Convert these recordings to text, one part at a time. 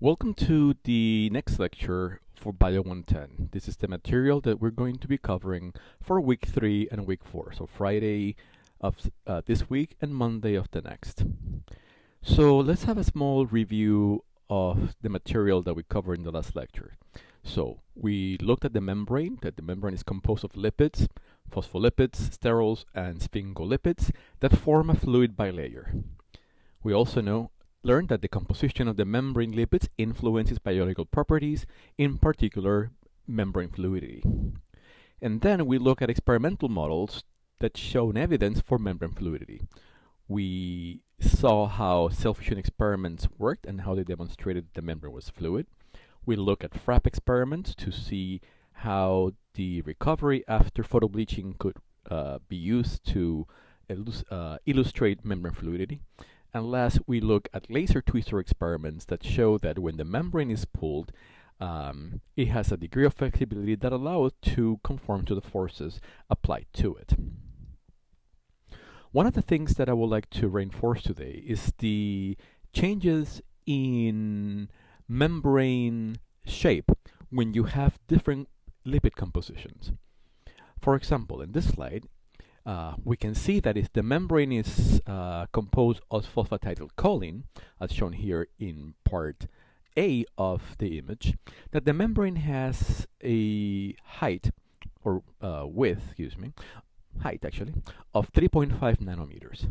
Welcome to the next lecture for Bio 110. This is the material that we're going to be covering for week 3 and week 4, so Friday of this week and Monday of the next. So let's have a small review of the material that we covered in the last lecture. So we looked at the membrane, that the membrane is composed of lipids, phospholipids, sterols, and sphingolipids that form a fluid bilayer. We also learned that the composition of the membrane lipids influences biological properties, in particular membrane fluidity. And then we look at experimental models that shown evidence for membrane fluidity. We saw how self-fusion experiments worked and how they demonstrated the membrane was fluid. We look at FRAP experiments to see how the recovery after photobleaching could be used to illustrate membrane fluidity. And last, we look at laser twister experiments that show that when the membrane is pulled, it has a degree of flexibility that allows it to conform to the forces applied to it. One of the things that I would like to reinforce today is the changes in membrane shape when you have different lipid compositions. For example, in this slide, we can see that if the membrane is composed of phosphatidylcholine, as shown here in part A of the image, that the membrane has a height of 3.5 nanometers.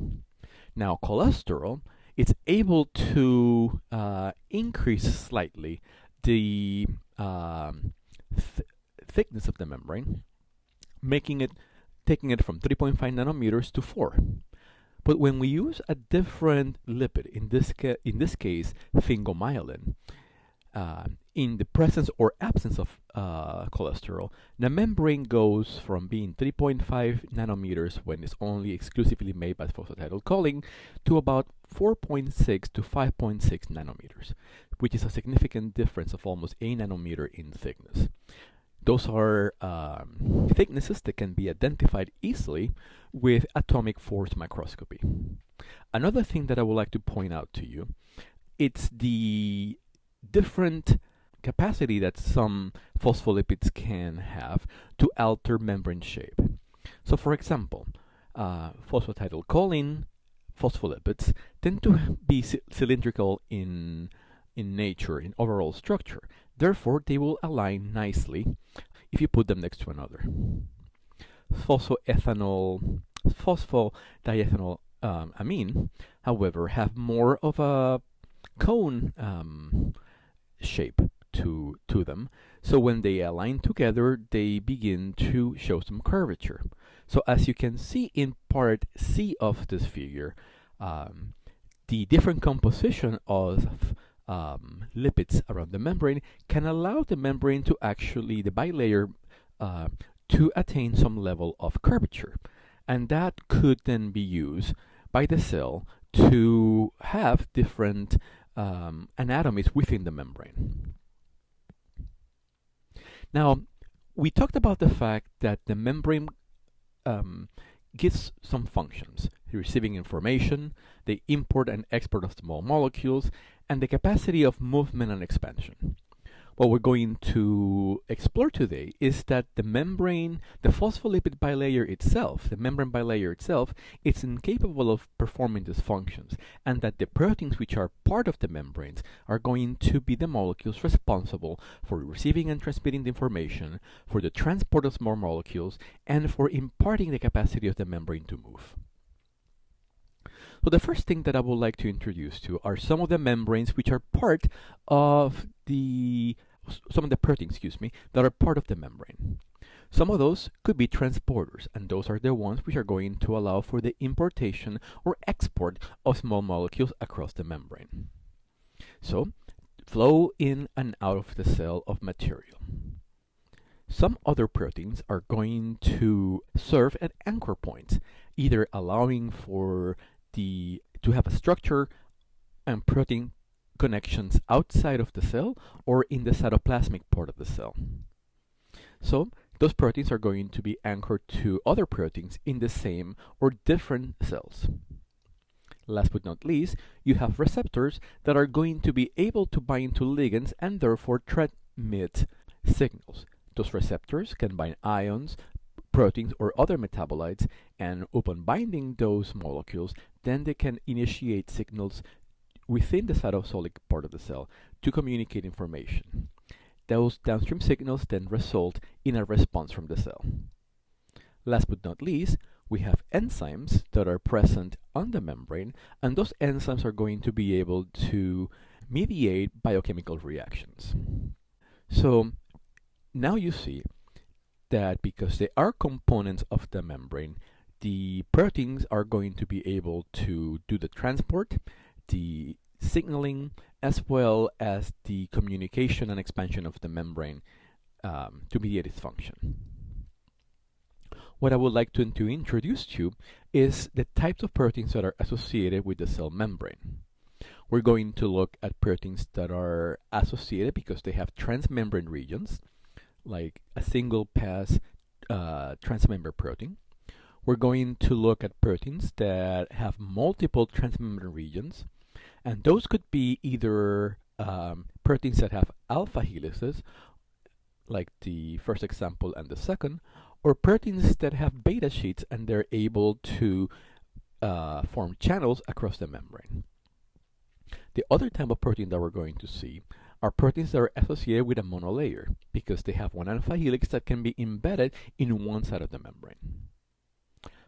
Now, cholesterol is able to increase slightly the thickness of the membrane, taking it from 3.5 nanometers to 4. But when we use a different lipid, in this case, sphingomyelin, in the presence or absence of cholesterol, the membrane goes from being 3.5 nanometers when it's only exclusively made by phosphatidylcholine to about 4.6 to 5.6 nanometers, which is a significant difference of almost a nanometer in thickness. Those are thicknesses that can be identified easily with atomic force microscopy. Another thing that I would like to point out to you, it's the different capacity that some phospholipids can have to alter membrane shape. So for example, phosphatidylcholine phospholipids tend to be cylindrical in nature, in overall structure. Therefore, they will align nicely if you put them next to another. Phosphodiethanol amine, however, have more of a cone shape to them. So when they align together, they begin to show some curvature. So as you can see in part C of this figure, the different composition of lipids around the membrane can allow the membrane to actually, the bilayer, to attain some level of curvature. And that could then be used by the cell to have different anatomies within the membrane. Now, we talked about the fact that the membrane gives some functions, receiving information, the import and export of small molecules, and the capacity of movement and expansion. What we're going to explore today is that the membrane, the phospholipid bilayer itself, the membrane bilayer itself, is incapable of performing these functions, and that the proteins which are part of the membranes are going to be the molecules responsible for receiving and transmitting the information, for the transport of small molecules, and for imparting the capacity of the membrane to move. So the first thing that I would like to introduce to are some of the membranes which are part of some of the proteins, that are part of the membrane. Some of those could be transporters, and those are the ones which are going to allow for the importation or export of small molecules across the membrane. So, flow in and out of the cell of material. Some other proteins are going to serve at anchor points, either allowing for to have a structure and protein connections outside of the cell or in the cytoplasmic part of the cell. So those proteins are going to be anchored to other proteins in the same or different cells. Last but not least, you have receptors that are going to be able to bind to ligands and therefore transmit signals. Those receptors can bind ions, proteins, or other metabolites, and upon binding those molecules, then they can initiate signals within the cytosolic part of the cell to communicate information. Those downstream signals then result in a response from the cell. Last but not least, we have enzymes that are present on the membrane, and those enzymes are going to be able to mediate biochemical reactions. So now you see that because they are components of the membrane, the proteins are going to be able to do the transport, the signaling, as well as the communication and expansion of the membrane to mediate its function. What I would like to introduce to you is the types of proteins that are associated with the cell membrane. We're going to look at proteins that are associated because they have transmembrane regions, like a single pass transmembrane protein. We're going to look at proteins that have multiple transmembrane regions, and those could be either proteins that have alpha helices, like the first example and the second, or proteins that have beta sheets and they're able to form channels across the membrane. The other type of protein that we're going to see are proteins that are associated with a monolayer because they have one alpha helix that can be embedded in one side of the membrane.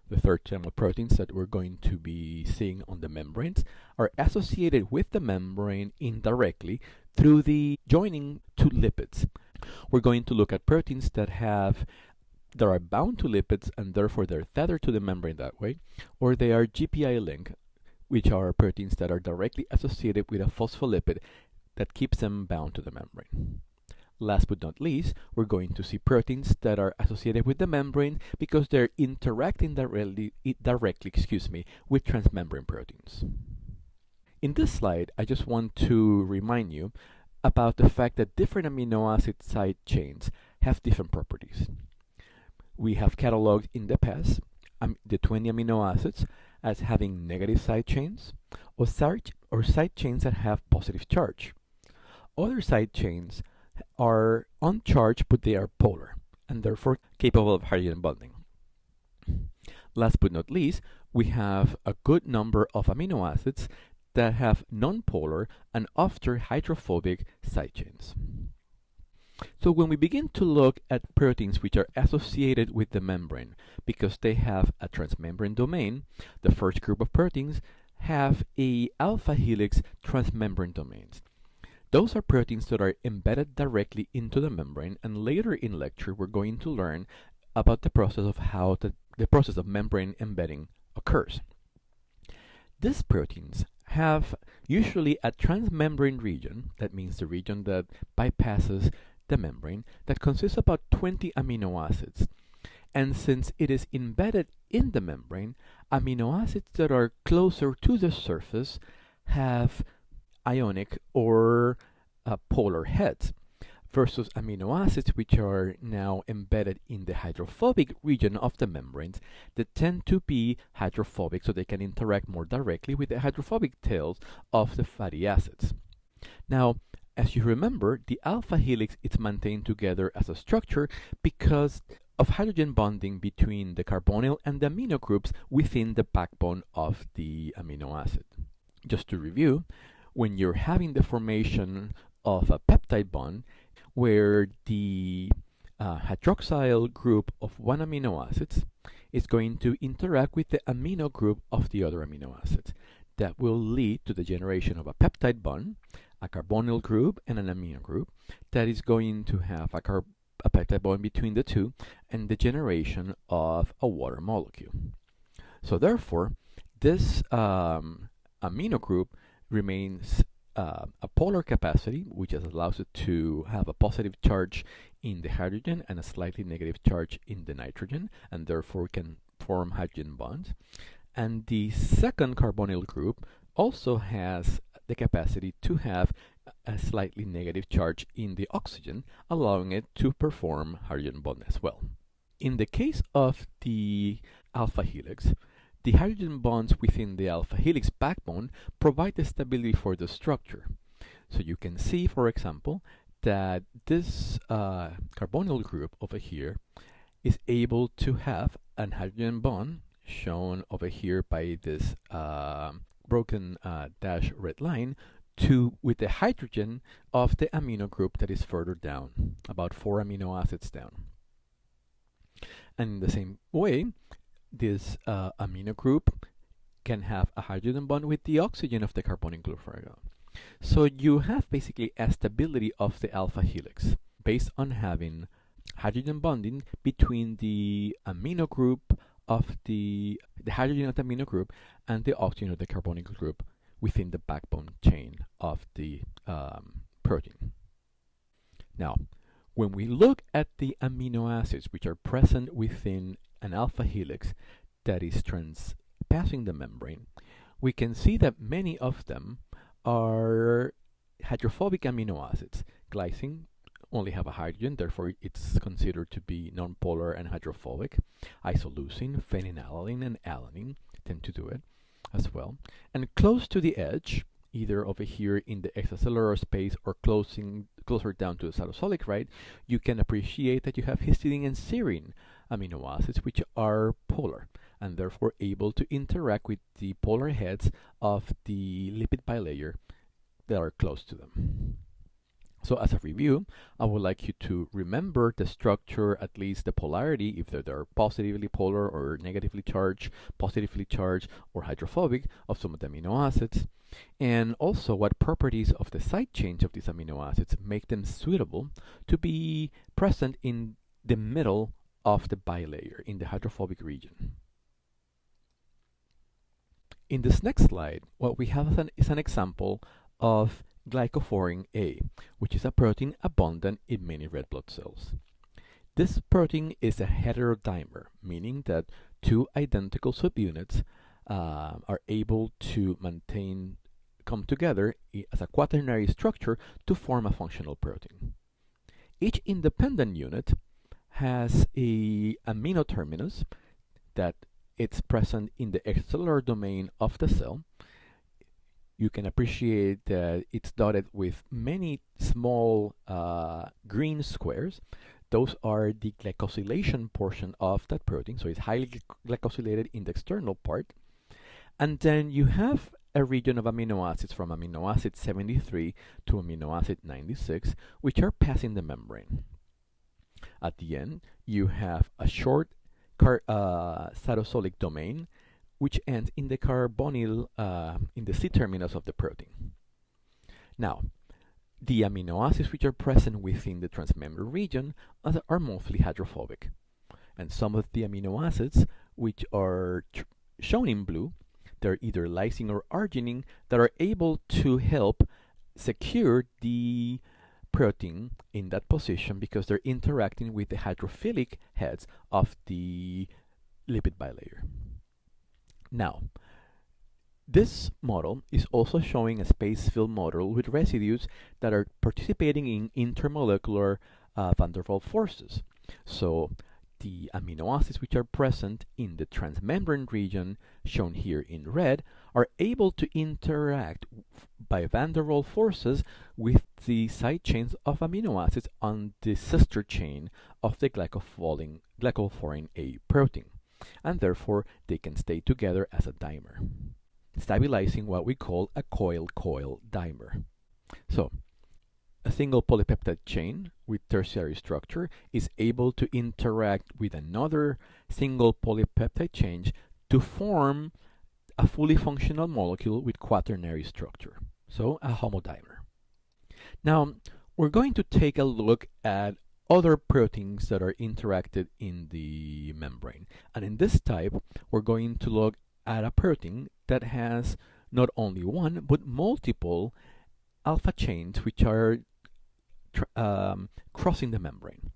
The third type of proteins that we're going to be seeing on the membranes are associated with the membrane indirectly through the joining to lipids. We're going to look at proteins that are bound to lipids and therefore they're tethered to the membrane that way, or they are GPI-linked, which are proteins that are directly associated with a phospholipid that keeps them bound to the membrane. Last but not least, we're going to see proteins that are associated with the membrane because they're interacting directly with transmembrane proteins. In this slide, I just want to remind you about the fact that different amino acid side chains have different properties. We have cataloged in the past the 20 amino acids as having negative side chains or side chains that have positive charge. Other side chains are uncharged but they are polar and therefore capable of hydrogen bonding. Last but not least, we have a good number of amino acids that have nonpolar and often hydrophobic side chains. So when we begin to look at proteins which are associated with the membrane because they have a transmembrane domain, the first group of proteins have a alpha helix transmembrane domains. Those are proteins that are embedded directly into the membrane, and later in lecture we're going to learn about the process of how the process of membrane embedding occurs. These proteins have usually a transmembrane region, that means the region that bypasses the membrane, that consists of about 20 amino acids. And since it is embedded in the membrane, amino acids that are closer to the surface have ionic or polar heads, versus amino acids which are now embedded in the hydrophobic region of the membranes that tend to be hydrophobic so they can interact more directly with the hydrophobic tails of the fatty acids. Now, as you remember, the alpha helix is maintained together as a structure because of hydrogen bonding between the carbonyl and the amino groups within the backbone of the amino acid. Just to review, when you're having the formation of a peptide bond where the hydroxyl group of one amino acid is going to interact with the amino group of the other amino acids. That will lead to the generation of a peptide bond, a carbonyl group, and an amino group that is going to have a peptide bond between the two and the generation of a water molecule. So therefore, this amino group remains a polar capacity, which allows it to have a positive charge in the hydrogen and a slightly negative charge in the nitrogen, and therefore can form hydrogen bonds. And the second carbonyl group also has the capacity to have a slightly negative charge in the oxygen, allowing it to perform hydrogen bond as well. In the case of the alpha helix, the hydrogen bonds within the alpha helix backbone provide the stability for the structure. So you can see, for example, that this carbonyl group over here is able to have an hydrogen bond, shown over here by this broken dash red line, with the hydrogen of the amino group that is further down, about 4 amino acids down. And in the same way, this amino group can have a hydrogen bond with the oxygen of the carbonyl glucarate. So you have basically a stability of the alpha helix based on having hydrogen bonding between the amino group of the hydrogen of the amino group and the oxygen of the carbonyl group within the backbone chain of the protein. Now, when we look at the amino acids which are present within an alpha helix that is passing the membrane, we can see that many of them are hydrophobic amino acids. Glycine only have a hydrogen, therefore it's considered to be nonpolar and hydrophobic. Isoleucine, phenylalanine, and alanine tend to do it as well. And close to the edge, either over here in the extracellular space or closer down to the cytosolic, right, you can appreciate that you have histidine and serine amino acids which are polar and therefore able to interact with the polar heads of the lipid bilayer that are close to them. So as a review, I would like you to remember the structure, at least the polarity, if they're positively polar or negatively charged, positively charged or hydrophobic of some of the amino acids, and also what properties of the side chains of these amino acids make them suitable to be present in the middle of the bilayer, in the hydrophobic region. In this next slide, what we have is an example of glycophorin A, which is a protein abundant in many red blood cells. This protein is a heterodimer, meaning that two identical subunits are able to come together as a quaternary structure to form a functional protein. Each independent unit has a amino terminus that it's present in the extracellular domain of the cell. You can appreciate that it's dotted with many small green squares. Those are the glycosylation portion of that protein, so it's highly glycosylated in the external part. And then you have a region of amino acids from amino acid 73 to amino acid 96, which are passing the membrane. At the end, you have a short cytosolic domain, which ends in the carbonyl, in the C-terminus of the protein. Now, the amino acids which are present within the transmembrane region are mostly hydrophobic. And some of the amino acids which are shown in blue, they're either lysine or arginine that are able to help secure the protein in that position because they're interacting with the hydrophilic heads of the lipid bilayer. Now, this model is also showing a space-filled model with residues that are participating in intermolecular van der Waals forces. So the amino acids which are present in the transmembrane region, shown here in red, are able to interact by van der Waals forces with the side chains of amino acids on the sister chain of the glycophorin A protein, and therefore they can stay together as a dimer, stabilizing what we call a coil-coil dimer. So, a single polypeptide chain with tertiary structure is able to interact with another single polypeptide chain to form a fully functional molecule with quaternary structure, so a homodimer. Now, we're going to take a look at other proteins that are interacted in the membrane. And in this type, we're going to look at a protein that has not only one, but multiple alpha chains which are crossing the membrane,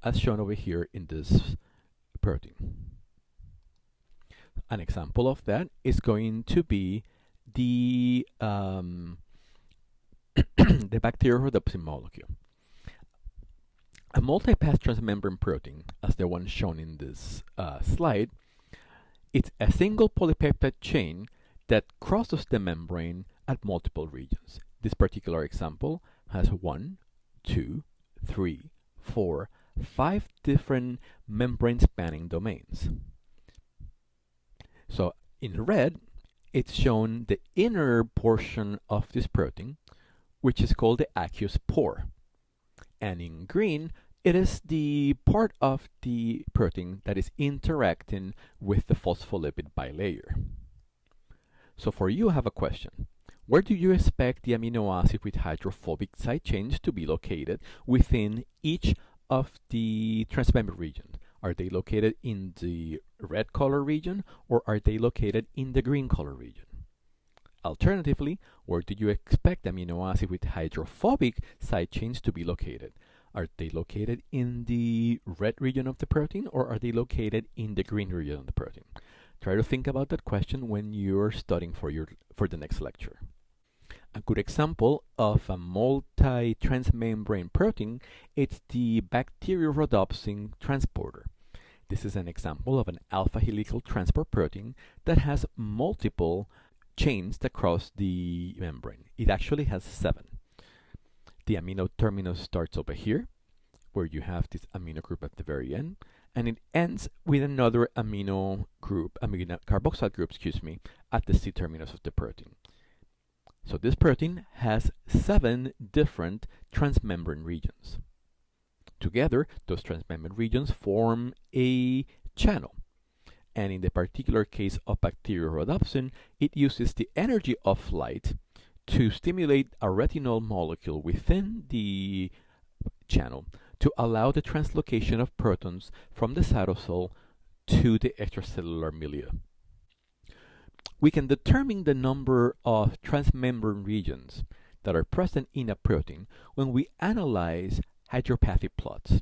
as shown over here in this protein. An example of that is going to be the the bacteriorhodopsin molecule. A multipass transmembrane protein, as the one shown in this slide, It's a single polypeptide chain that crosses the membrane at multiple regions. This particular example has 1, 2, 3, 4, 5 different membrane spanning domains. So in red, it's shown the inner portion of this protein, which is called the aqueous pore. And in green, it is the part of the protein that is interacting with the phospholipid bilayer. So for you, I have a question. Where do you expect the amino acid with hydrophobic side chains to be located within each of the transmembrane regions? Are they located in the red color region, or are they located in the green color region? Alternatively, where do you expect amino acid with hydrophobic side chains to be located? Are they located in the red region of the protein, or are they located in the green region of the protein? Try to think about that question when you're studying for the next lecture. A good example of a multi-transmembrane protein is the bacteriorhodopsin transporter. This is an example of an alpha helical transport protein that has multiple chains that cross the membrane. It actually has 7. The amino terminus starts over here, where you have this amino group at the very end, and it ends with another amino carboxyl group, at the C terminus of the protein. So this protein has 7 different transmembrane regions. Together, those transmembrane regions form a channel. And in the particular case of bacteriorhodopsin, it uses the energy of light to stimulate a retinol molecule within the channel to allow the translocation of protons from the cytosol to the extracellular milieu. We can determine the number of transmembrane regions that are present in a protein when we analyze hydropathy plots.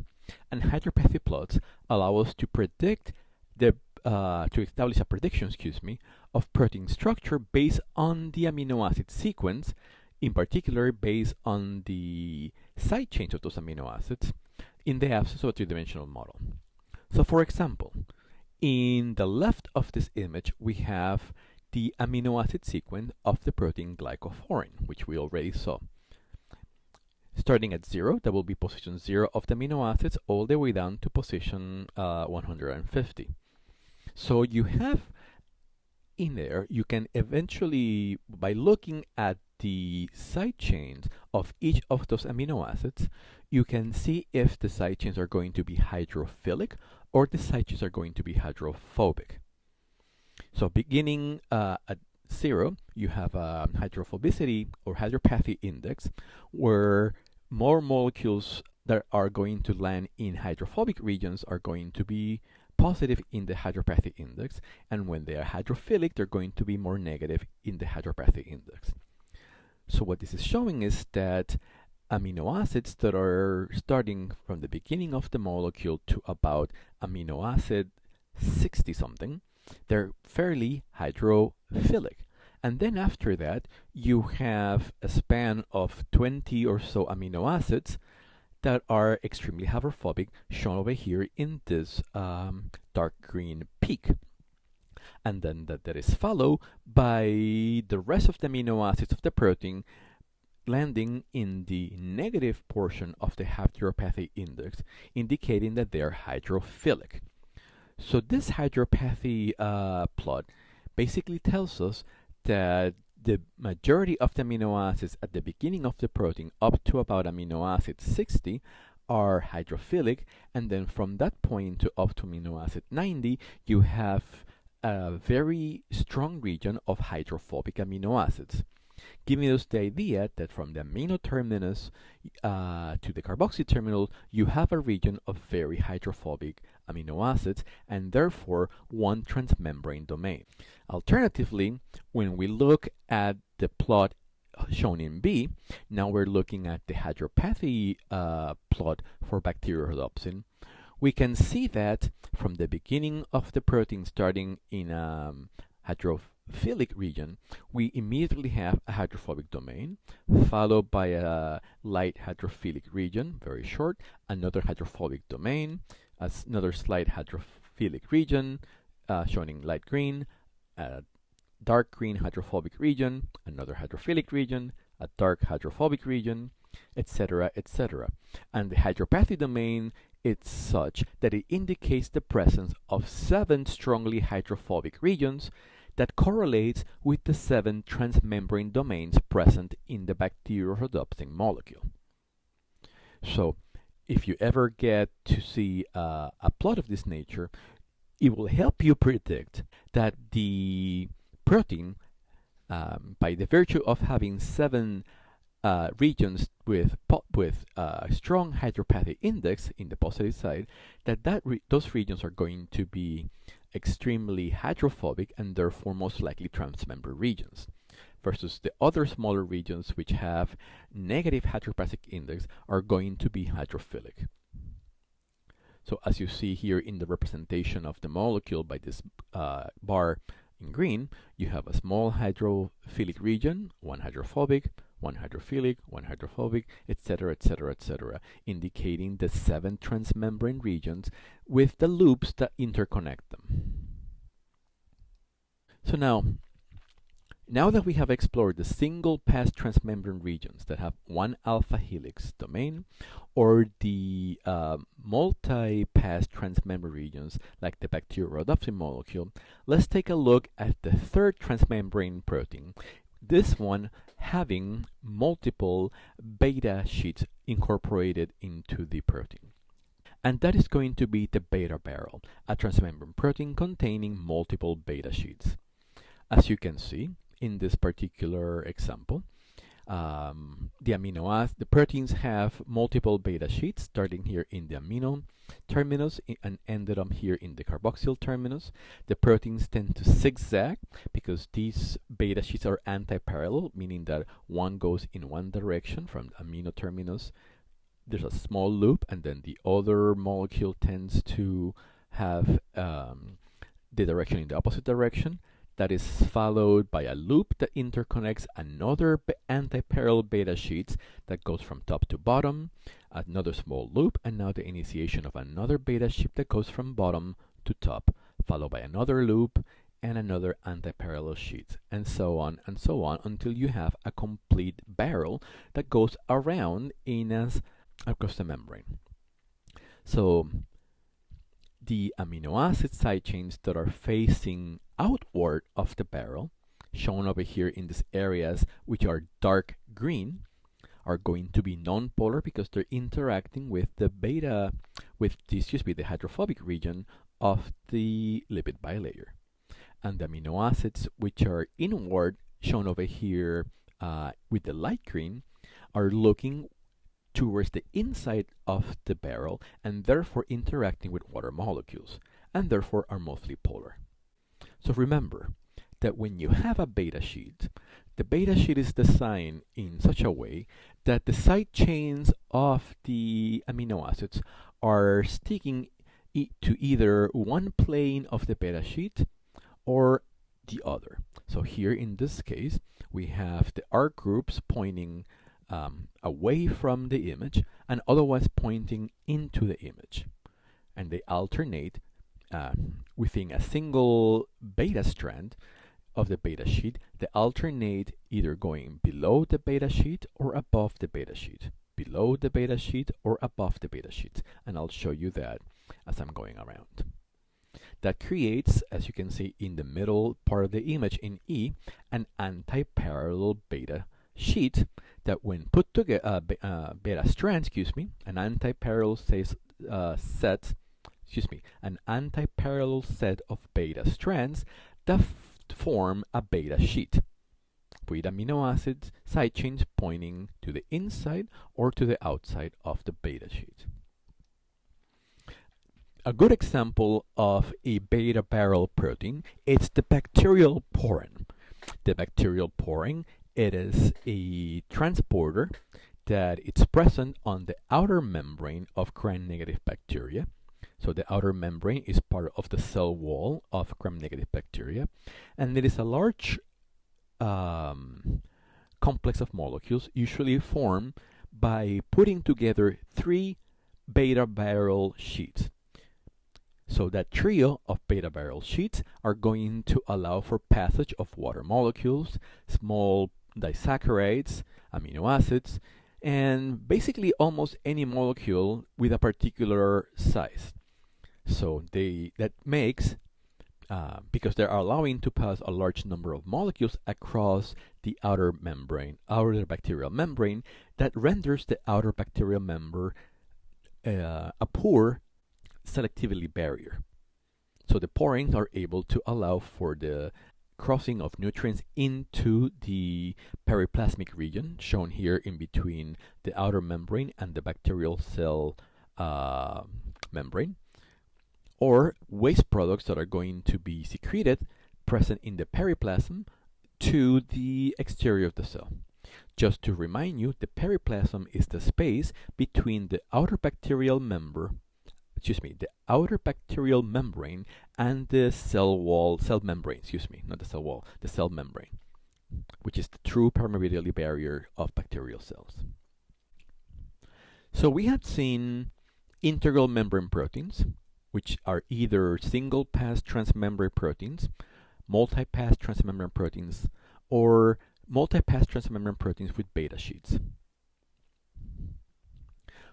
And hydropathy plots allow us to predict to establish a prediction, of protein structure based on the amino acid sequence, in particular based on the side chains of those amino acids, in the absence of a three-dimensional model. So for example, in the left of this image, we have the amino acid sequence of the protein glycophorin, which we already saw. Starting at 0, that will be position 0 of the amino acids, all the way down to position 150. So you have in there, you can eventually, by looking at the side chains of each of those amino acids, you can see if the side chains are going to be hydrophilic or the side chains are going to be hydrophobic. So beginning at 0, you have a hydrophobicity or hydropathy index, where more molecules that are going to land in hydrophobic regions are going to be positive in the hydropathy index, and when they are hydrophilic, they're going to be more negative in the hydropathy index. So what this is showing is that amino acids that are starting from the beginning of the molecule to about amino acid 60 something, they're fairly hydrophilic. And then after that, you have a span of 20 or so amino acids that are extremely hydrophobic, shown over here in this dark green peak. And then that is followed by the rest of the amino acids of the protein landing in the negative portion of the hydropathy index, indicating that they are hydrophilic. So this hydropathy plot basically tells us that the majority of the amino acids at the beginning of the protein up to about amino acid 60 are hydrophilic, and then from that point to up to amino acid 90 you have a very strong region of hydrophobic amino acids, giving us the idea that from the amino terminus to the carboxy terminal you have a region of very hydrophobic amino acids, and therefore one transmembrane domain. Alternatively, when we look at the plot shown in B, now we're looking at the hydropathy plot for bacteriorhodopsin, we can see that from the beginning of the protein starting in hydrophilic region, we immediately have a hydrophobic domain, followed by a light hydrophilic region, very short, another hydrophobic domain, another slight hydrophilic region, shown in light green, a dark green hydrophobic region, another hydrophilic region, a dark hydrophobic region, etc., etc. And the hydropathy domain is such that it indicates the presence of 7 strongly hydrophobic regions that correlates with the 7 transmembrane domains present in the bacteriorhodopsin molecule. So, if you ever get to see a plot of this nature, it will help you predict that the protein, by the virtue of having 7 regions with strong hydropathy index in the positive side, those regions are going to be extremely hydrophobic and therefore most likely transmembrane regions, versus the other smaller regions which have negative hydropathic index are going to be hydrophilic. So as you see here in the representation of the molecule by this bar in green, you have a small hydrophilic region, one hydrophobic, one hydrophilic, one hydrophobic, etc., etc., etc., indicating the 7 transmembrane regions with the loops that interconnect them. So now that we have explored the single pass transmembrane regions that have one alpha helix domain, or the multi-pass transmembrane regions like the bacteriorhodopsin molecule, let's take a look at the third transmembrane protein, this one having multiple beta sheets incorporated into the protein. And that is going to be the beta barrel, a transmembrane protein containing multiple beta sheets. As you can see in this particular example, the proteins have multiple beta sheets, starting here in the amino terminus and ended up here in the carboxyl terminus. The proteins tend to zigzag because these beta sheets are anti-parallel, meaning that one goes in one direction from the amino terminus. There's a small loop, and then the other molecule tends to have the direction in the opposite direction. That is followed by a loop that interconnects another anti-parallel beta sheets that goes from top to bottom, another small loop, and now the initiation of another beta sheet that goes from bottom to top, followed by another loop and another anti-parallel sheet, and so on until you have a complete barrel that goes around across the membrane. So the amino acid side chains that are facing outward of the barrel, shown over here in these areas which are dark green, are going to be non-polar because they're interacting with the the hydrophobic region of the lipid bilayer. And the amino acids which are inward, shown over here with the light green, are looking towards the inside of the barrel and therefore interacting with water molecules, and therefore are mostly polar. So remember that when you have a beta sheet, the beta sheet is designed in such a way that the side chains of the amino acids are sticking to either one plane of the beta sheet or the other. So here in this case, we have the R groups pointing away from the image and otherwise pointing into the image. And they alternate within a single beta strand of the beta sheet. They alternate either going below the beta sheet or above the beta sheet, below the beta sheet or above the beta sheet. And I'll show you that as I'm going around. That creates, as you can see in the middle part of the image in E, an anti-parallel beta sheet that when put together, beta strand, an anti-parallel an anti-parallel set of beta strands that form a beta sheet with amino acids side chains pointing to the inside or to the outside of the beta sheet. A good example of a beta barrel protein is the bacterial porin. The bacterial porin, it is a transporter that it's present on the outer membrane of gram-negative bacteria. So the outer membrane is part of the cell wall of gram-negative bacteria, and it is a large complex of molecules usually formed by putting together 3 beta barrel sheets. So So that trio of beta-viral sheets are going to allow for passage of water molecules, small disaccharides, amino acids, and basically almost any molecule with a particular size. So that makes, because they are allowing to pass a large number of molecules across the outer bacterial membrane, that renders the outer bacterial membrane a poor selectivity barrier. So the porins are able to allow for the crossing of nutrients into the periplasmic region, shown here in between the outer membrane and the bacterial cell membrane, or waste products that are going to be secreted present in the periplasm to the exterior of the cell. Just to remind you, the periplasm is the space between the outer bacterial membrane and the cell membrane, which is the true permeability barrier of bacterial cells. So we have seen integral membrane proteins, which are either single-pass transmembrane proteins, multi-pass transmembrane proteins, or multi-pass transmembrane proteins with beta sheets.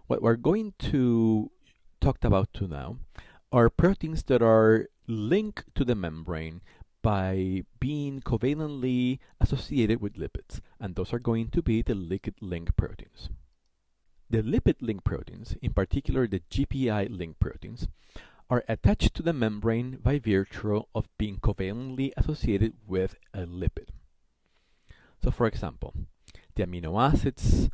What we're going to talk about now are proteins that are linked to the membrane by being covalently associated with lipids, and those are going to be the lipid-linked proteins. The lipid-linked proteins, in particular the GPI-linked proteins, are attached to the membrane by virtue of being covalently associated with a lipid. So for example, the amino acids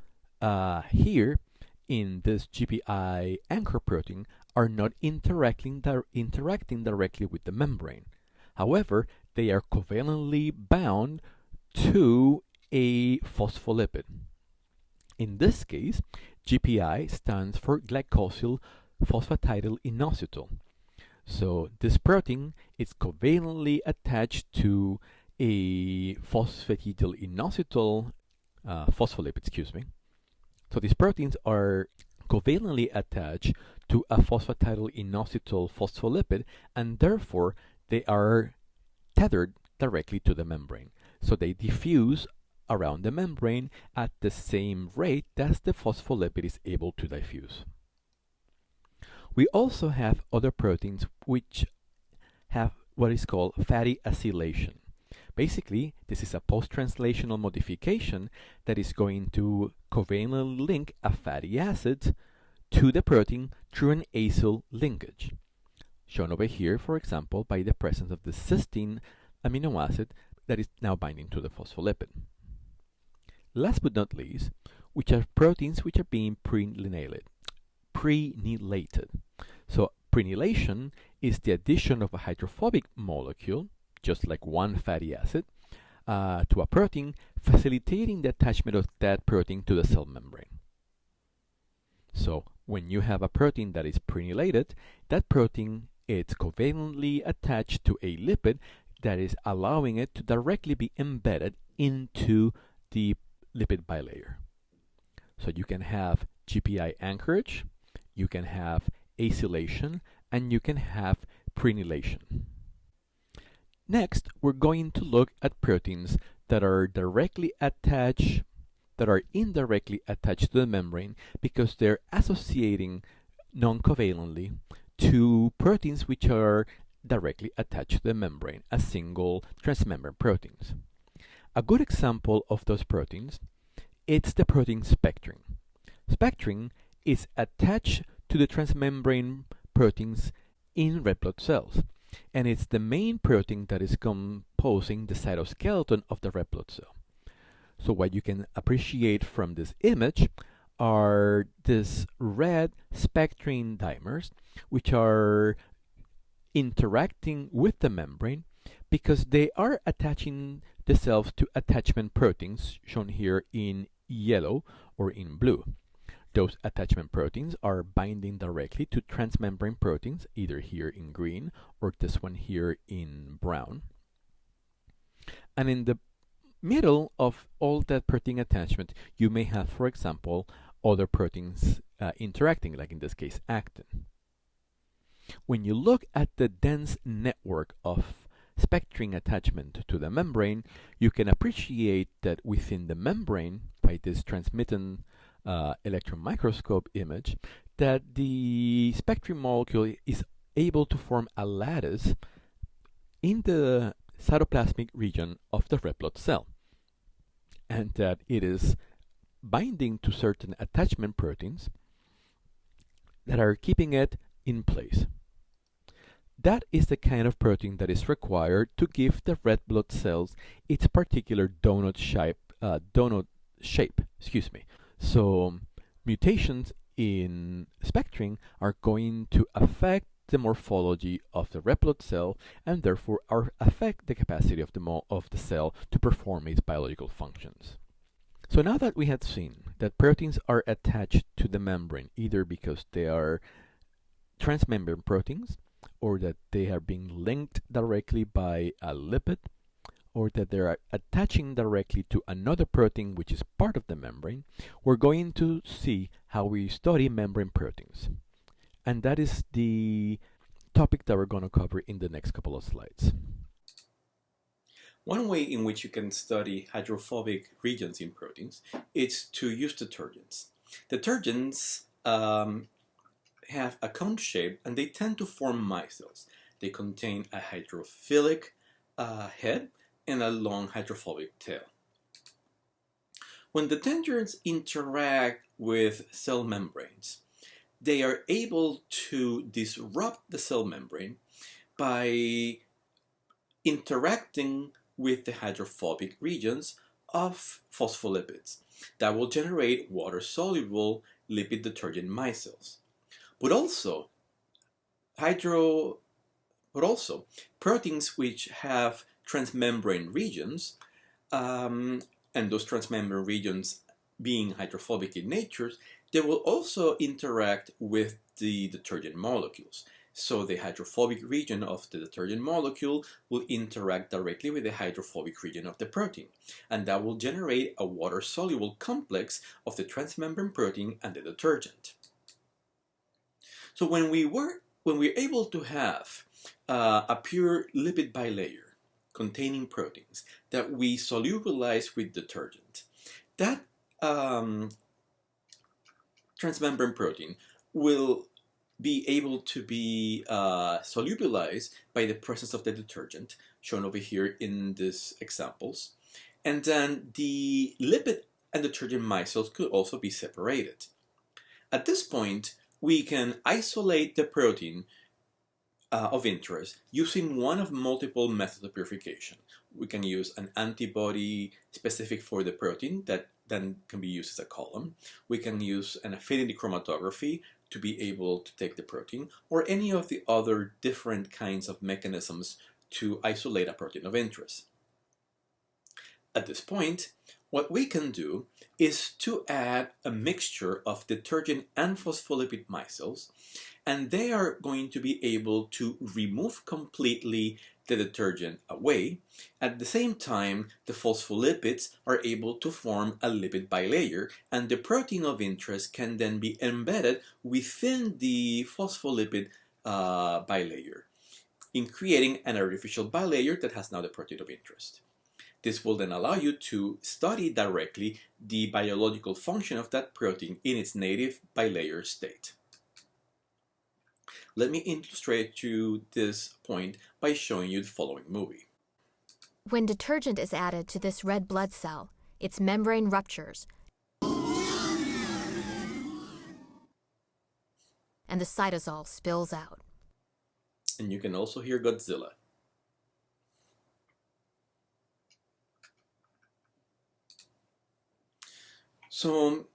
here in this GPI anchor protein are not interacting directly with the membrane. However, they are covalently bound to a phospholipid. In this case, GPI stands for glycosyl phosphatidylinositol. So this protein is covalently attached to a phosphatidylinositol phospholipid, So these proteins are covalently attached to a phosphatidylinositol phospholipid, and therefore they are tethered directly to the membrane. So they diffuse around the membrane at the same rate as the phospholipid is able to diffuse. We also have other proteins which have what is called fatty acylation. Basically, this is a post-translational modification that is going to covalently link a fatty acid to the protein through an acyl linkage, shown over here, for example, by the presence of the cysteine amino acid that is now binding to the phospholipid. Last but not least, which are proteins which are being prenalated. So prenylation is the addition of a hydrophobic molecule, just like one fatty acid, to a protein, facilitating the attachment of that protein to the cell membrane. So when you have a protein that is prenylated, that protein is covalently attached to a lipid that is allowing it to directly be embedded into the lipid bilayer. So you can have GPI anchorage, you can have acylation, and you can have prenylation. Next, we're going to look at proteins that are indirectly attached to the membrane because they're associating non-covalently to proteins which are directly attached to the membrane as single transmembrane proteins. A good example of those proteins, it's the protein spectrin. Spectrin is attached to the transmembrane proteins in red blood cells, and it's the main protein that is composing the cytoskeleton of the red blood cell. So what you can appreciate from this image are these red spectrin dimers, which are interacting with the membrane because they are attaching themselves to attachment proteins, shown here in yellow or in blue. Those attachment proteins are binding directly to transmembrane proteins, either here in green or this one here in brown. And in the middle of all that protein attachment, you may have, for example, other proteins interacting, like in this case, actin. When you look at the dense network of spectrin attachment to the membrane, you can appreciate that within the membrane, by this transmitting electron microscope image, that the spectrin molecule is able to form a lattice in the cytoplasmic region of the red blood cell, and that it is binding to certain attachment proteins that are keeping it in place. That is the kind of protein that is required to give the red blood cells its particular donut shape. So mutations in spectrin are going to affect the morphology of the red blood cell and therefore affect the capacity of the cell to perform its biological functions. So now that we have seen that proteins are attached to the membrane either because they are transmembrane proteins, or that they are being linked directly by a lipid, or that they are attaching directly to another protein which is part of the membrane, we're going to see how we study membrane proteins. And that is the topic that we're going to cover in the next couple of slides. One way in which you can study hydrophobic regions in proteins is to use detergents. Detergents have a cone shape and they tend to form micelles. They contain a hydrophilic head and a long hydrophobic tail. When detergents interact with cell membranes, they are able to disrupt the cell membrane by interacting with the hydrophobic regions of phospholipids that will generate water-soluble lipid detergent micelles. But also proteins which have transmembrane regions, and those transmembrane regions being hydrophobic in nature, they will also interact with the detergent molecules. So the hydrophobic region of the detergent molecule will interact directly with the hydrophobic region of the protein, and that will generate a water-soluble complex of the transmembrane protein and the detergent. So when we're able to have a pure lipid bilayer containing proteins that we solubilize with detergent, that transmembrane protein will be able to be solubilized by the presence of the detergent, shown over here in these examples. And then the lipid and detergent micelles could also be separated. At this point, we can isolate the protein of interest using one of multiple methods of purification. We can use an antibody specific for the protein that then can be used as a column. We can use an affinity chromatography to be able to take the protein, or any of the other different kinds of mechanisms to isolate a protein of interest. At this point, what we can do is to add a mixture of detergent and phospholipid micelles, and they are going to be able to remove completely the detergent away. At the same time, the phospholipids are able to form a lipid bilayer, and the protein of interest can then be embedded within the phospholipid bilayer, in creating an artificial bilayer that has now the protein of interest. This will then allow you to study directly the biological function of that protein in its native bilayer state. Let me illustrate to this point by showing you the following movie. When detergent is added to this red blood cell, its membrane ruptures, and the cytosol spills out. And you can also hear Godzilla. So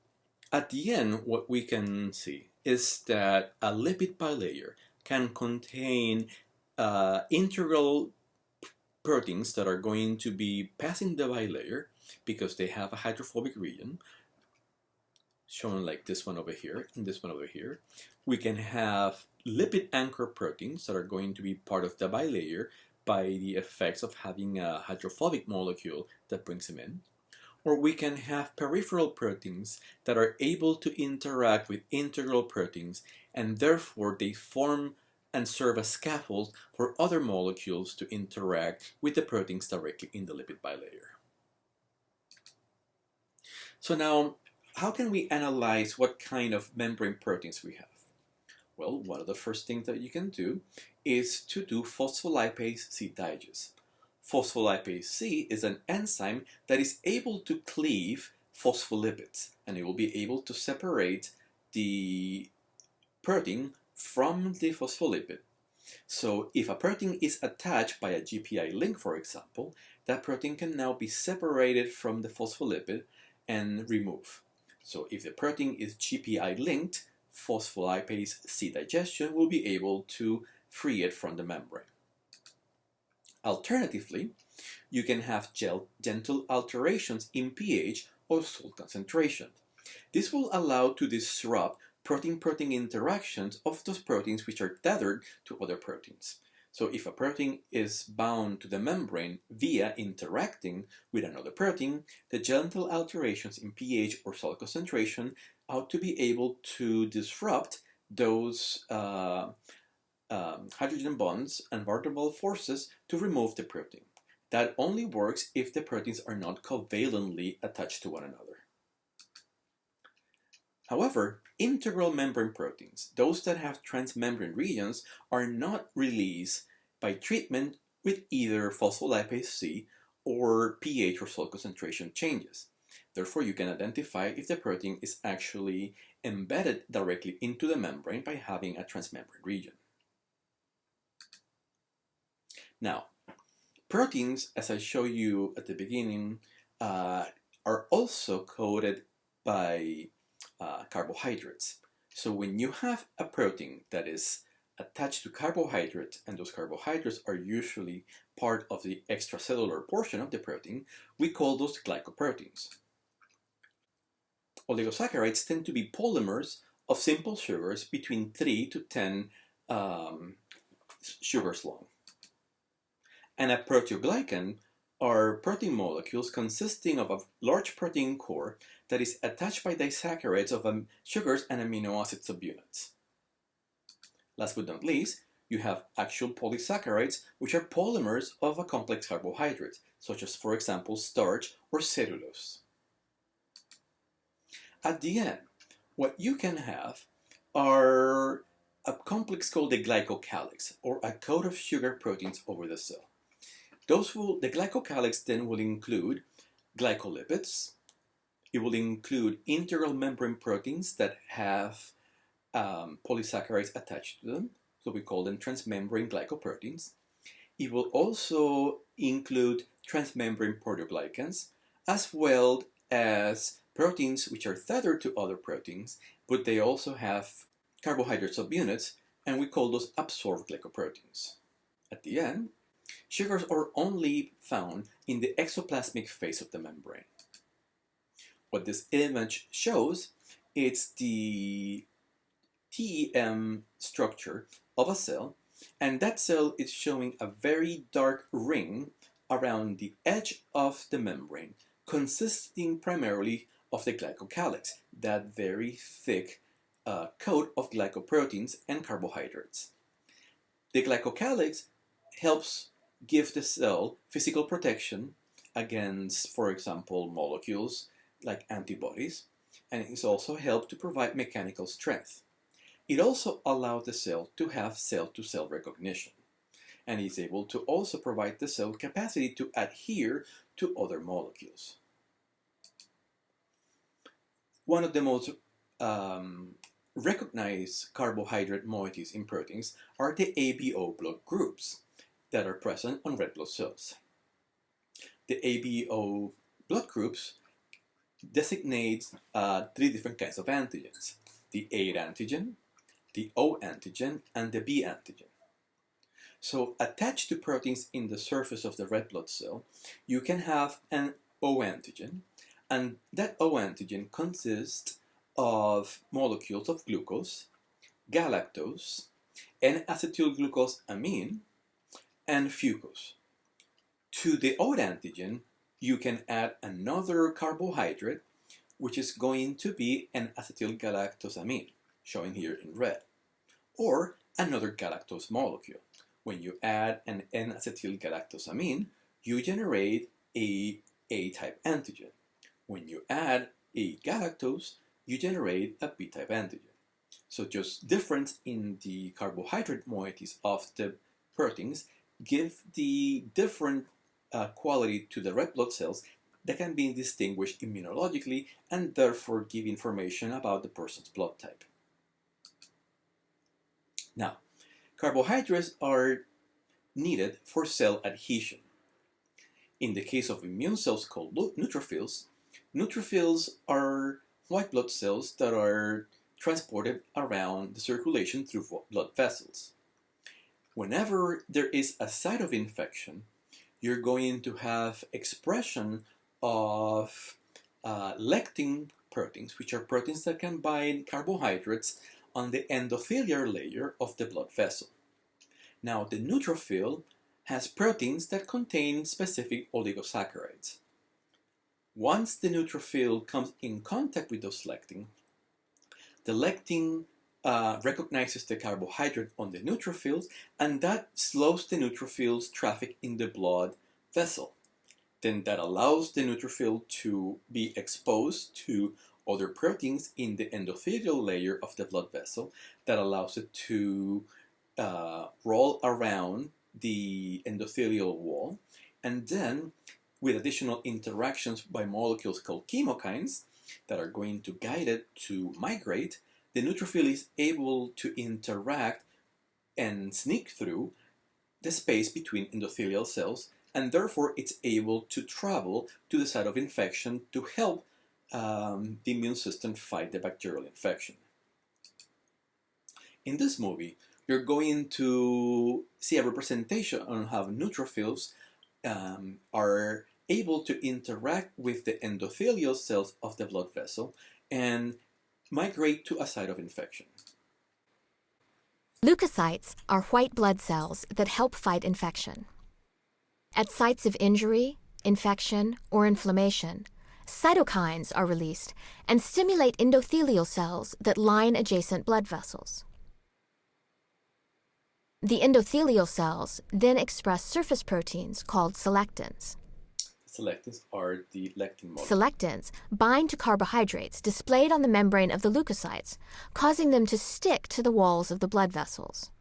at the end, what we can see is that a lipid bilayer can contain integral proteins that are going to be passing the bilayer because they have a hydrophobic region, shown like this one over here and this one over here. We can have lipid anchor proteins that are going to be part of the bilayer by the effects of having a hydrophobic molecule that brings them in. Or we can have peripheral proteins that are able to interact with integral proteins, and therefore they form and serve as scaffolds for other molecules to interact with the proteins directly in the lipid bilayer. So now, how can we analyze what kind of membrane proteins we have? Well, one of the first things that you can do is to do phospholipase C digest. Phospholipase C is an enzyme that is able to cleave phospholipids, and it will be able to separate the protein from the phospholipid. So if a protein is attached by a GPI link, for example, that protein can now be separated from the phospholipid and removed. So if the protein is GPI linked, phospholipase C digestion will be able to free it from the membrane. Alternatively, you can have gentle alterations in pH or salt concentration. This will allow to disrupt protein-protein interactions of those proteins which are tethered to other proteins. So if a protein is bound to the membrane via interacting with another protein, the gentle alterations in pH or salt concentration ought to be able to disrupt those hydrogen bonds and van der Waals forces to remove the protein. That only works if the proteins are not covalently attached to one another. However, integral membrane proteins, those that have transmembrane regions, are not released by treatment with either phospholipase C or pH or salt concentration changes. Therefore, you can identify if the protein is actually embedded directly into the membrane by having a transmembrane region. Now, proteins, as I showed you at the beginning, are also coded by carbohydrates. So when you have a protein that is attached to carbohydrates, and those carbohydrates are usually part of the extracellular portion of the protein, we call those glycoproteins. Oligosaccharides tend to be polymers of simple sugars between 3 to 10 sugars long. And a proteoglycan are protein molecules consisting of a large protein core that is attached by disaccharides of sugars and amino acid subunits. Last but not least, you have actual polysaccharides, which are polymers of a complex carbohydrate, such as, for example, starch or cellulose. At the end, what you can have are a complex called the glycocalyx, or a coat of sugar proteins over the cell. The glycocalyx then will include glycolipids. It will include integral membrane proteins that have polysaccharides attached to them, so we call them transmembrane glycoproteins. It will also include transmembrane proteoglycans, as well as proteins which are tethered to other proteins, but they also have carbohydrate subunits, and we call those absorbed glycoproteins. At the end, sugars are only found in the exoplasmic phase of the membrane. What this image shows is the TEM structure of a cell, and that cell is showing a very dark ring around the edge of the membrane, consisting primarily of the glycocalyx, that very thick coat of glycoproteins and carbohydrates. The glycocalyx helps give the cell physical protection against, for example, molecules like antibodies, and it also helps to provide mechanical strength. It also allows the cell to have cell-to-cell recognition, and is able to also provide the cell capacity to adhere to other molecules. One of the most recognized carbohydrate moieties in proteins are the ABO blood groups that are present on red blood cells. The ABO blood groups designate 3 different kinds of antigens: the A antigen, the O antigen, and the B antigen. So attached to proteins in the surface of the red blood cell, you can have an O antigen, and that O antigen consists of molecules of glucose, galactose, N-acetylglucosamine, and fucose. To the O antigen, you can add another carbohydrate, which is going to be an acetylgalactosamine, showing here in red, or another galactose molecule. When you add an N-acetyl-galactosamine, you generate a A-type antigen. When you add a galactose, you generate a B-type antigen. So just difference in the carbohydrate moieties of the proteins give the different quality to the red blood cells that can be distinguished immunologically and therefore give information about the person's blood type. Now, carbohydrates are needed for cell adhesion. In the case of immune cells called neutrophils, neutrophils are white blood cells that are transported around the circulation through blood vessels. Whenever there is a site of infection, you're going to have expression of lectin proteins, which are proteins that can bind carbohydrates on the endothelial layer of the blood vessel. Now, the neutrophil has proteins that contain specific oligosaccharides. Once the neutrophil comes in contact with those lectin, the lectin recognizes the carbohydrate on the neutrophils, and that slows the neutrophil's traffic in the blood vessel. Then that allows the neutrophil to be exposed to other proteins in the endothelial layer of the blood vessel that allows it to roll around the endothelial wall, and then with additional interactions by molecules called chemokines that are going to guide it to migrate, the neutrophil is able to interact and sneak through the space between endothelial cells, and therefore it's able to travel to the site of infection to help the immune system fight the bacterial infection. In this movie, you're going to see a representation on how neutrophils are able to interact with the endothelial cells of the blood vessel and migrate to a site of infection. Leukocytes are white blood cells that help fight infection. At sites of injury, infection, or inflammation, cytokines are released and stimulate endothelial cells that line adjacent blood vessels. The endothelial cells then express surface proteins called selectins. Selectins are the lectin molecules. Selectins bind to carbohydrates displayed on the membrane of the leukocytes, causing them to stick to the walls of the blood vessels.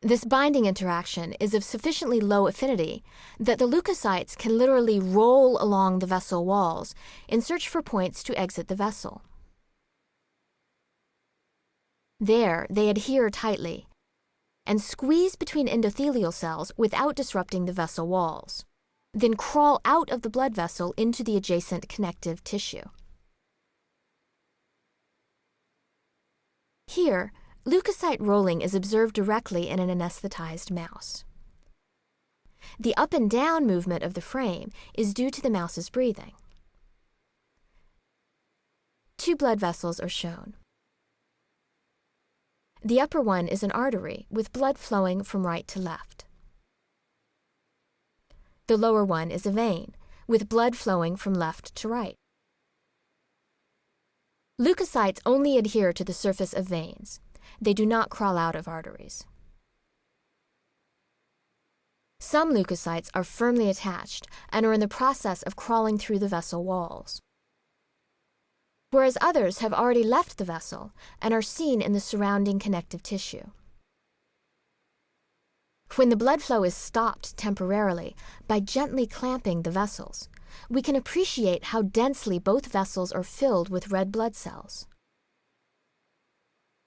This binding interaction is of sufficiently low affinity that the leukocytes can literally roll along the vessel walls in search for points to exit the vessel. There, they adhere tightly and squeeze between endothelial cells without disrupting the vessel walls, then crawl out of the blood vessel into the adjacent connective tissue. Here, leukocyte rolling is observed directly in an anesthetized mouse. The up and down movement of the frame is due to the mouse's breathing. Two blood vessels are shown. The upper one is an artery with blood flowing from right to left. The lower one is a vein with blood flowing from left to right. Leukocytes only adhere to the surface of veins. They do not crawl out of arteries. Some leukocytes are firmly attached and are in the process of crawling through the vessel walls, whereas others have already left the vessel and are seen in the surrounding connective tissue. When the blood flow is stopped temporarily by gently clamping the vessels, we can appreciate how densely both vessels are filled with red blood cells.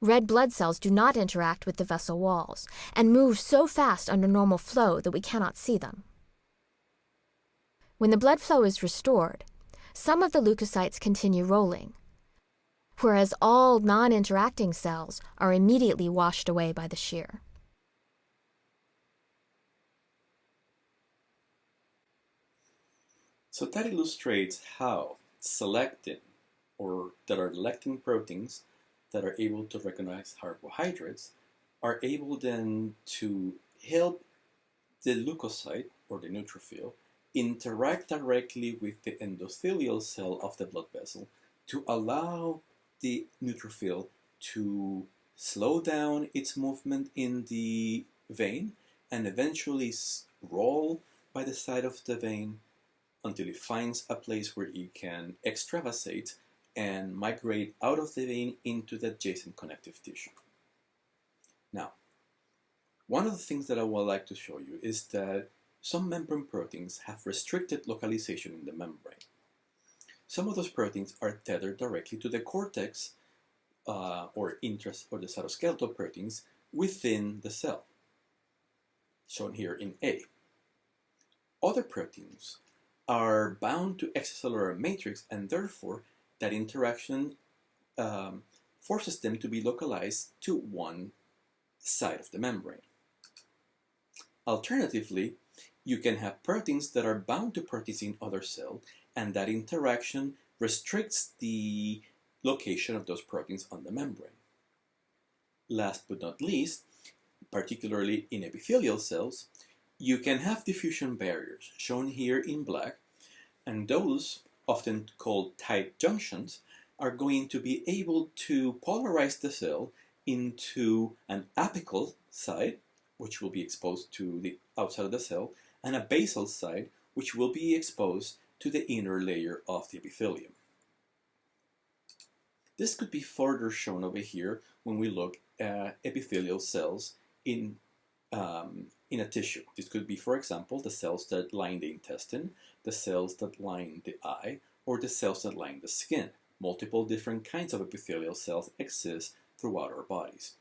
Red blood cells do not interact with the vessel walls and move so fast under normal flow that we cannot see them. When the blood flow is restored, some of the leukocytes continue rolling, whereas all non-interacting cells are immediately washed away by the shear. So that illustrates how selectin, or that are lectin proteins that are able to recognize carbohydrates, are able then to help the leukocyte, or the neutrophil, interact directly with the endothelial cell of the blood vessel to allow the neutrophil to slow down its movement in the vein, and eventually roll by the side of the vein until it finds a place where it can extravasate and migrate out of the vein into the adjacent connective tissue. Now, one of the things that I would like to show you is that some membrane proteins have restricted localization in the membrane. Some of those proteins are tethered directly to the cortex or the cytoskeletal proteins within the cell, shown here in A. Other proteins are bound to extracellular matrix, and therefore that interaction forces them to be localized to one side of the membrane. Alternatively, you can have proteins that are bound to proteins in other cells, and that interaction restricts the location of those proteins on the membrane. Last but not least, particularly in epithelial cells, you can have diffusion barriers, shown here in black, and those, often called tight junctions, are going to be able to polarize the cell into an apical side, which will be exposed to the outside of the cell, and a basal side, which will be exposed to the inner layer of the epithelium. This could be further shown over here when we look at epithelial cells in a tissue. This could be, for example, the cells that line the intestine, the cells that line the eye, or the cells that line the skin. Multiple different kinds of epithelial cells exist throughout our bodies.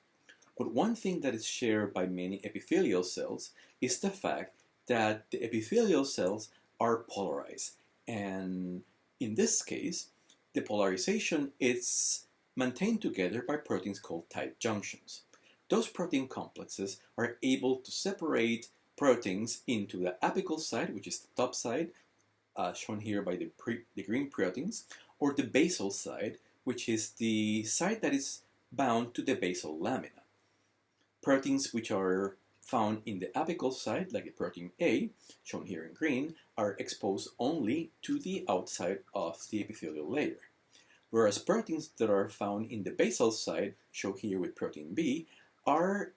But one thing that is shared by many epithelial cells is the fact that the epithelial cells are polarized. And in this case, the polarization is maintained together by proteins called tight junctions. Those protein complexes are able to separate proteins into the apical side, which is the top side, shown here by the green proteins, or the basal side, which is the side that is bound to the basal lamina. Proteins which are found in the apical side, like the protein A, shown here in green, are exposed only to the outside of the epithelial layer. Whereas proteins that are found in the basal side, shown here with protein B, are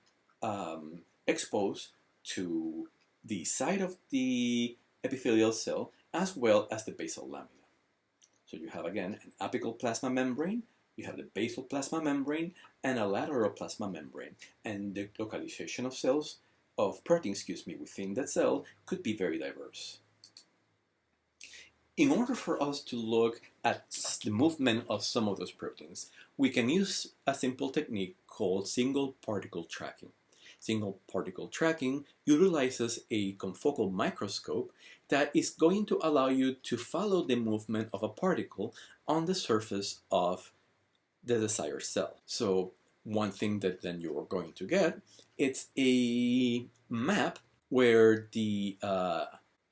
exposed to the side of the epithelial cell as well as the basal lamina. So you have again an apical plasma membrane, you have the basal plasma membrane, and a lateral plasma membrane. And the localization of proteins within that cell could be very diverse. In order for us to look at the movement of some of those proteins, we can use a simple technique called single particle tracking. Single particle tracking utilizes a confocal microscope that is going to allow you to follow the movement of a particle on the surface of the desired cell. So one thing that then you're going to get, it's a map where the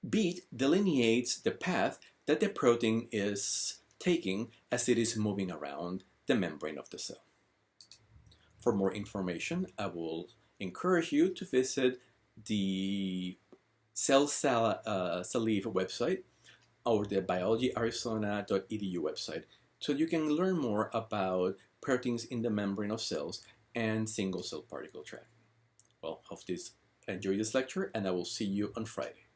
beat delineates the path that the protein is taking as it is moving around the membrane of the cell. For more information, I will encourage you to visit the Salive website or the biologyarizona.edu website, so you can learn more about proteins in the membrane of cells and single cell particle tracking. Well, hope you enjoy this lecture, and I will see you on Friday.